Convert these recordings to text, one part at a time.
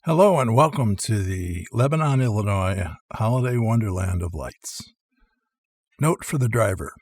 Hello and welcome to the Lebanon, Illinois Holiday Wonderland of Lights. Note for the driver.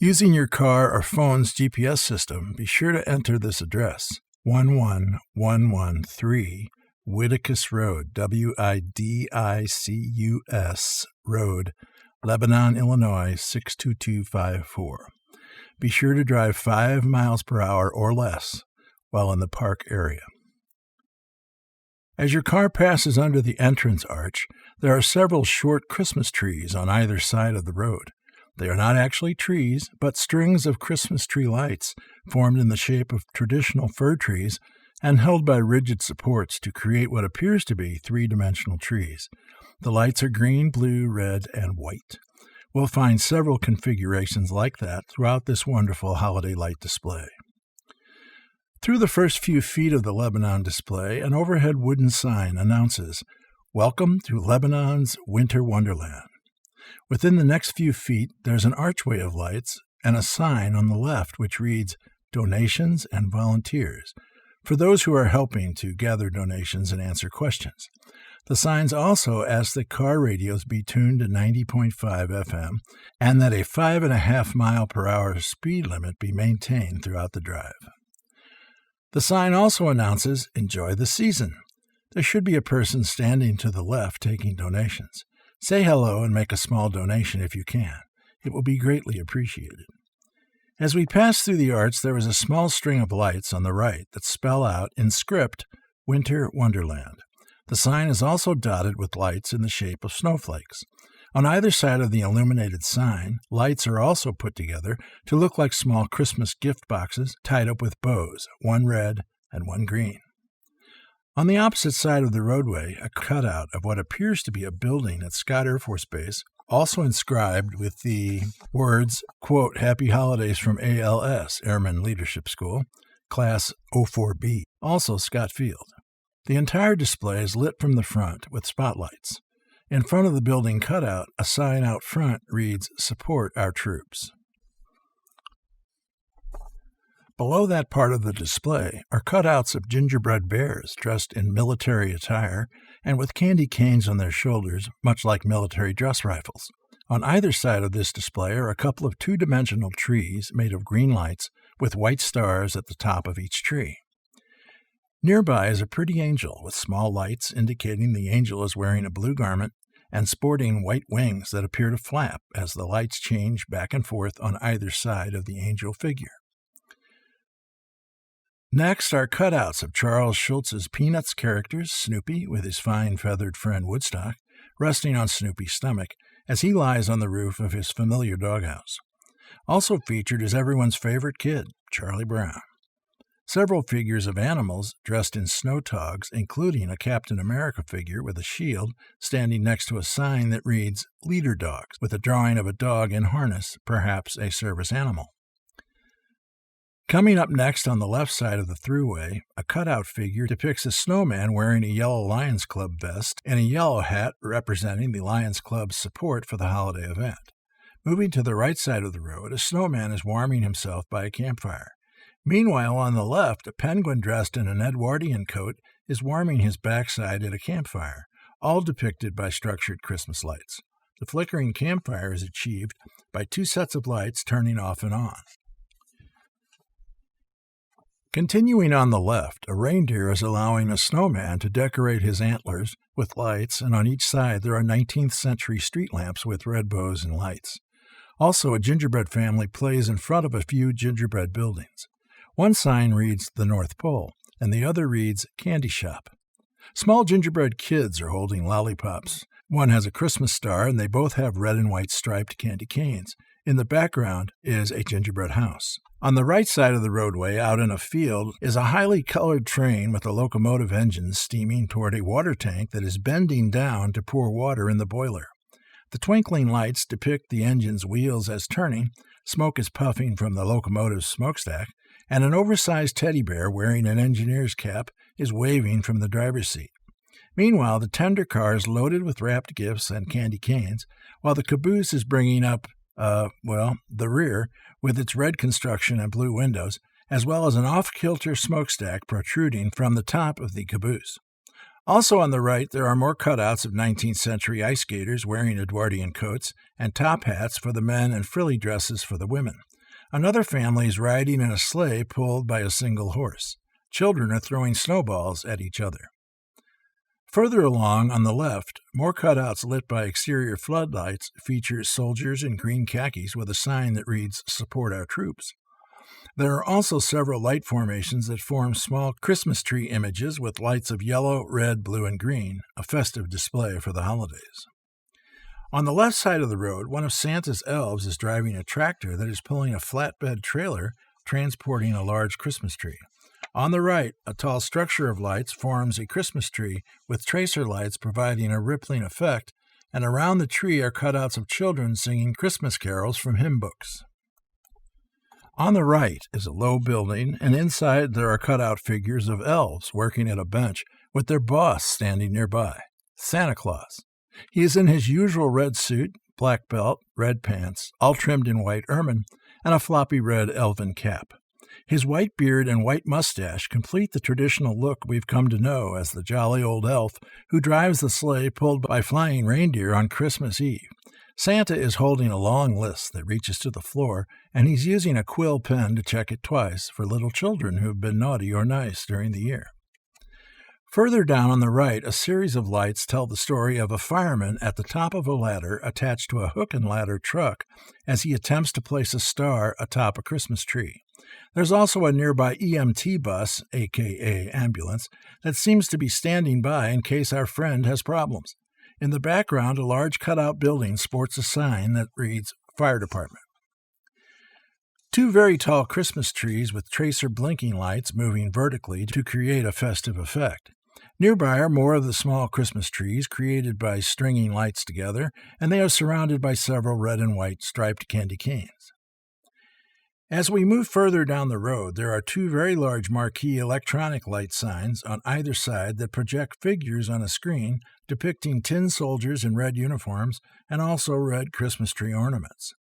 Using your car or phone's GPS system, be sure to enter this address, 11113 Whitticus Road, Widicus Road, Lebanon, Illinois 62254. Be sure to drive 5 miles per hour or less while in the park area. As your car passes under the entrance arch, there are several short Christmas trees on either side of the road. They are not actually trees, but strings of Christmas tree lights formed in the shape of traditional fir trees and held by rigid supports to create what appears to be three-dimensional trees. The lights are green, blue, red, and white. We'll find several configurations like that throughout this wonderful holiday light display. Through the first few feet of the Lebanon display, an overhead wooden sign announces, "Welcome to Lebanon's Winter Wonderland." Within the next few feet, there's an archway of lights and a sign on the left which reads, "Donations and Volunteers," for those who are helping to gather donations and answer questions. The signs also ask that car radios be tuned to 90.5 FM and that a 5.5 mile per hour speed limit be maintained throughout the drive. The sign also announces, "Enjoy the season." There should be a person standing to the left taking donations. Say hello and make a small donation if you can. It will be greatly appreciated. As we pass through the arch, there is a small string of lights on the right that spell out, in script, "Winter Wonderland." The sign is also dotted with lights in the shape of snowflakes. On either side of the illuminated sign, lights are also put together to look like small Christmas gift boxes tied up with bows, one red and one green. On the opposite side of the roadway, a cutout of what appears to be a building at Scott Air Force Base, also inscribed with the words, quote, "Happy Holidays from ALS, Airman Leadership School, Class 04B, also Scott Field." The entire display is lit from the front with spotlights. In front of the building cutout, a sign out front reads, "Support our troops." Below that part of the display are cutouts of gingerbread bears dressed in military attire and with candy canes on their shoulders, much like military dress rifles. On either side of this display are a couple of two-dimensional trees made of green lights with white stars at the top of each tree. Nearby is a pretty angel with small lights indicating the angel is wearing a blue garment and sporting white wings that appear to flap as the lights change back and forth on either side of the angel figure. Next are cutouts of Charles Schulz's Peanuts characters, Snoopy with his fine feathered friend Woodstock, resting on Snoopy's stomach as he lies on the roof of his familiar doghouse. Also featured is everyone's favorite kid, Charlie Brown. Several figures of animals dressed in snow togs, including a Captain America figure with a shield standing next to a sign that reads, "Leader Dogs," with a drawing of a dog in harness, perhaps a service animal. Coming up next on the left side of the thruway, a cutout figure depicts a snowman wearing a yellow Lions Club vest and a yellow hat representing the Lions Club's support for the holiday event. Moving to the right side of the road, a snowman is warming himself by a campfire. Meanwhile, on the left, a penguin dressed in an Edwardian coat is warming his backside at a campfire, all depicted by structured Christmas lights. The flickering campfire is achieved by two sets of lights turning off and on. Continuing on the left, a reindeer is allowing a snowman to decorate his antlers with lights, and on each side there are 19th century street lamps with red bows and lights. Also, a gingerbread family plays in front of a few gingerbread buildings. One sign reads "The North Pole," and the other reads "Candy Shop." Small gingerbread kids are holding lollipops. One has a Christmas star, and they both have red and white striped candy canes. In the background is a gingerbread house. On the right side of the roadway, out in a field, is a highly colored train with a locomotive engine steaming toward a water tank that is bending down to pour water in the boiler. The twinkling lights depict the engine's wheels as turning, smoke is puffing from the locomotive's smokestack, and an oversized teddy bear wearing an engineer's cap is waving from the driver's seat. Meanwhile, the tender car is loaded with wrapped gifts and candy canes, while the caboose is bringing up, the rear, with its red construction and blue windows, as well as an off-kilter smokestack protruding from the top of the caboose. Also on the right, there are more cutouts of 19th century ice skaters wearing Edwardian coats and top hats for the men and frilly dresses for the women. Another family is riding in a sleigh pulled by a single horse. Children are throwing snowballs at each other. Further along, on the left, more cutouts lit by exterior floodlights feature soldiers in green khakis with a sign that reads, "Support our troops." There are also several light formations that form small Christmas tree images with lights of yellow, red, blue, and green, a festive display for the holidays. On the left side of the road, one of Santa's elves is driving a tractor that is pulling a flatbed trailer transporting a large Christmas tree. On the right, a tall structure of lights forms a Christmas tree with tracer lights providing a rippling effect, and around the tree are cutouts of children singing Christmas carols from hymn books. On the right is a low building, and inside there are cutout figures of elves working at a bench with their boss standing nearby, Santa Claus. He is in his usual red suit, black belt, red pants, all trimmed in white ermine, and a floppy red elven cap. His white beard and white mustache complete the traditional look we've come to know as the jolly old elf who drives the sleigh pulled by flying reindeer on Christmas Eve. Santa is holding a long list that reaches to the floor, and he's using a quill pen to check it twice for little children who've been naughty or nice during the year. Further down on the right, a series of lights tell the story of a fireman at the top of a ladder attached to a hook and ladder truck as he attempts to place a star atop a Christmas tree. There's also a nearby EMT bus, aka ambulance, that seems to be standing by in case our friend has problems. In the background, a large cutout building sports a sign that reads, Fire Department. Two very tall Christmas trees with tracer blinking lights moving vertically to create a festive effect. Nearby are more of the small Christmas trees created by stringing lights together, and they are surrounded by several red and white striped candy canes. As we move further down the road, there are two very large marquee electronic light signs on either side that project figures on a screen depicting tin soldiers in red uniforms and also red Christmas tree ornaments.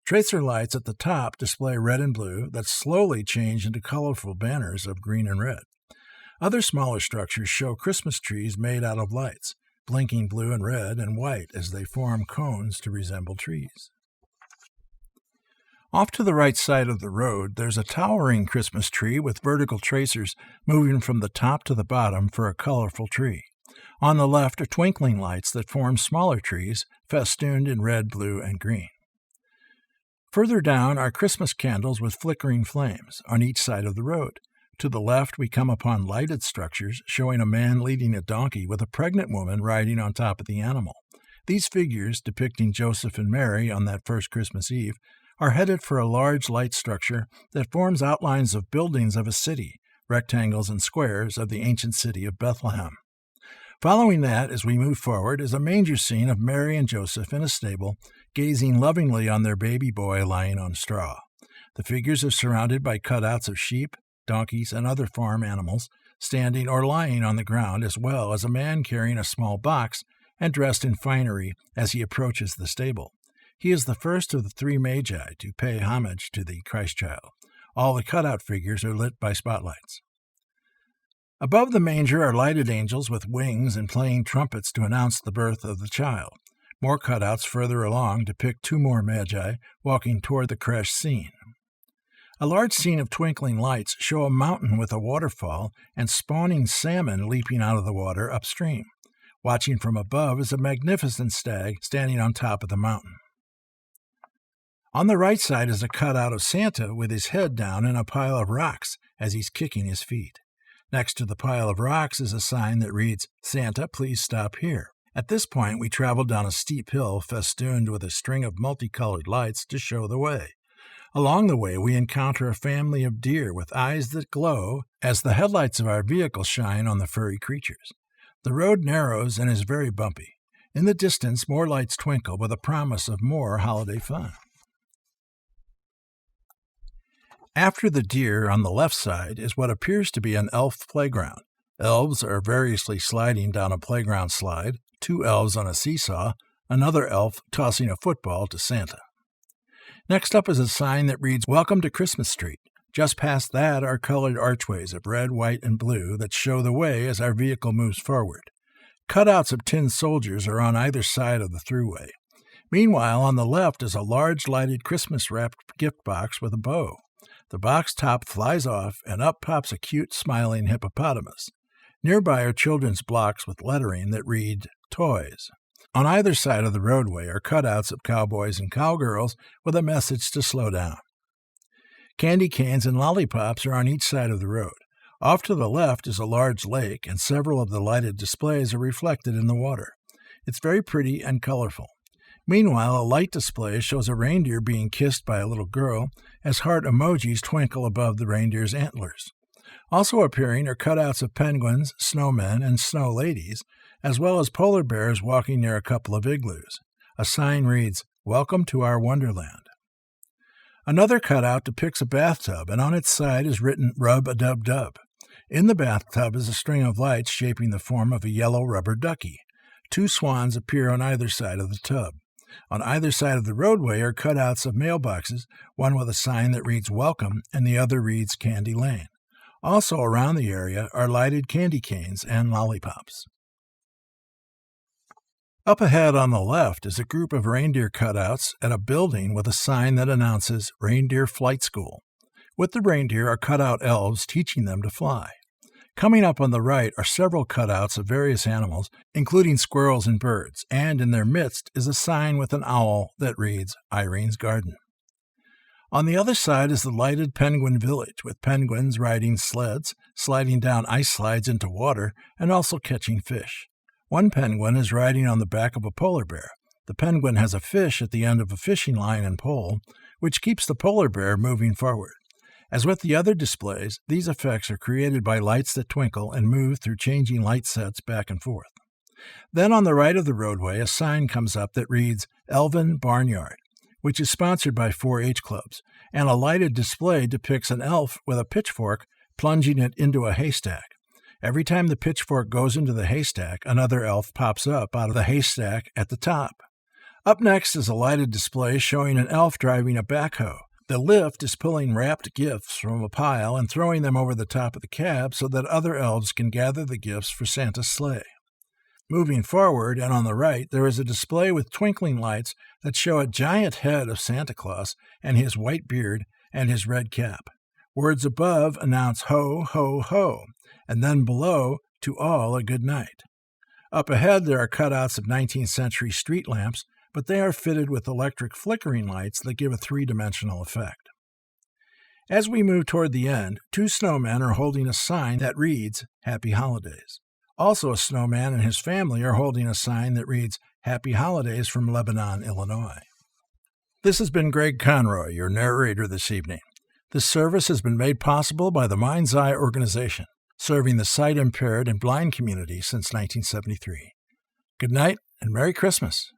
Tracer lights at the top display red and blue that slowly change into colorful banners of green and red. Other smaller structures show Christmas trees made out of lights, blinking blue and red and white as they form cones to resemble trees. Off to the right side of the road, there's a towering Christmas tree with vertical tracers moving from the top to the bottom for a colorful tree. On the left are twinkling lights that form smaller trees, festooned in red, blue, and green. Further down are Christmas candles with flickering flames on each side of the road. To the left, we come upon lighted structures showing a man leading a donkey with a pregnant woman riding on top of the animal. These figures, depicting Joseph and Mary on that first Christmas Eve, are headed for a large light structure that forms outlines of buildings of a city, rectangles and squares of the ancient city of Bethlehem. Following that, as we move forward, is a manger scene of Mary and Joseph in a stable, gazing lovingly on their baby boy lying on straw. The figures are surrounded by cutouts of sheep, donkeys, and other farm animals, standing or lying on the ground, as well as a man carrying a small box and dressed in finery as he approaches the stable. He is the first of the three magi to pay homage to the Christ child. All the cutout figures are lit by spotlights. Above the manger are lighted angels with wings and playing trumpets to announce the birth of the child. More cutouts further along depict two more magi walking toward the creche scene. A large scene of twinkling lights show a mountain with a waterfall and spawning salmon leaping out of the water upstream. Watching from above is a magnificent stag standing on top of the mountain. On the right side is a cutout of Santa with his head down in a pile of rocks as he's kicking his feet. Next to the pile of rocks is a sign that reads, "Santa, please stop here." At this point, we travel down a steep hill festooned with a string of multicolored lights to show the way. Along the way, we encounter a family of deer with eyes that glow as the headlights of our vehicle shine on the furry creatures. The road narrows and is very bumpy. In the distance, more lights twinkle with a promise of more holiday fun. After the deer, on the left side, is what appears to be an elf playground. Elves are variously sliding down a playground slide, two elves on a seesaw, another elf tossing a football to Santa. Next up is a sign that reads, "Welcome to Christmas Street." Just past that are colored archways of red, white, and blue that show the way as our vehicle moves forward. Cutouts of tin soldiers are on either side of the throughway. Meanwhile, on the left is a large lighted Christmas-wrapped gift box with a bow. The box top flies off, and up pops a cute, smiling hippopotamus. Nearby are children's blocks with lettering that read, Toys. On either side of the roadway are cutouts of cowboys and cowgirls with a message to slow down. Candy canes and lollipops are on each side of the road. Off to the left is a large lake, and several of the lighted displays are reflected in the water. It's very pretty and colorful. Meanwhile, a light display shows a reindeer being kissed by a little girl as heart emojis twinkle above the reindeer's antlers. Also appearing are cutouts of penguins, snowmen, and snow ladies, as well as polar bears walking near a couple of igloos. A sign reads, Welcome to our Wonderland. Another cutout depicts a bathtub, and on its side is written Rub-a-dub-dub. In the bathtub is a string of lights shaping the form of a yellow rubber ducky. 2 swans appear on either side of the tub. On either side of the roadway are cutouts of mailboxes, one with a sign that reads Welcome and the other reads Candy Lane. Also around the area are lighted candy canes and lollipops. Up ahead on the left is a group of reindeer cutouts at a building with a sign that announces Reindeer Flight School. With the reindeer are cutout elves teaching them to fly. Coming up on the right are several cutouts of various animals, including squirrels and birds, and in their midst is a sign with an owl that reads Irene's Garden. On the other side is the lighted penguin village, with penguins riding sleds, sliding down ice slides into water, and also catching fish. One penguin is riding on the back of a polar bear. The penguin has a fish at the end of a fishing line and pole, which keeps the polar bear moving forward. As with the other displays, these effects are created by lights that twinkle and move through changing light sets back and forth. Then on the right of the roadway, a sign comes up that reads Elven Barnyard, which is sponsored by 4-H clubs, and a lighted display depicts an elf with a pitchfork plunging it into a haystack. Every time the pitchfork goes into the haystack, another elf pops up out of the haystack at the top. Up next is a lighted display showing an elf driving a backhoe. The lift is pulling wrapped gifts from a pile and throwing them over the top of the cab so that other elves can gather the gifts for Santa's sleigh. Moving forward and on the right, there is a display with twinkling lights that show a giant head of Santa Claus and his white beard and his red cap. Words above announce ho, ho, ho, and then below, to all a good night. Up ahead, there are cutouts of 19th century street lamps, but they are fitted with electric flickering lights that give a 3-dimensional effect. As we move toward the end, 2 snowmen are holding a sign that reads, Happy Holidays. Also, a snowman and his family are holding a sign that reads, Happy Holidays from Lebanon, Illinois. This has been Greg Conroy, your narrator this evening. This service has been made possible by the MindsEye organization, serving the sight-impaired and blind community since 1973. Good night and Merry Christmas.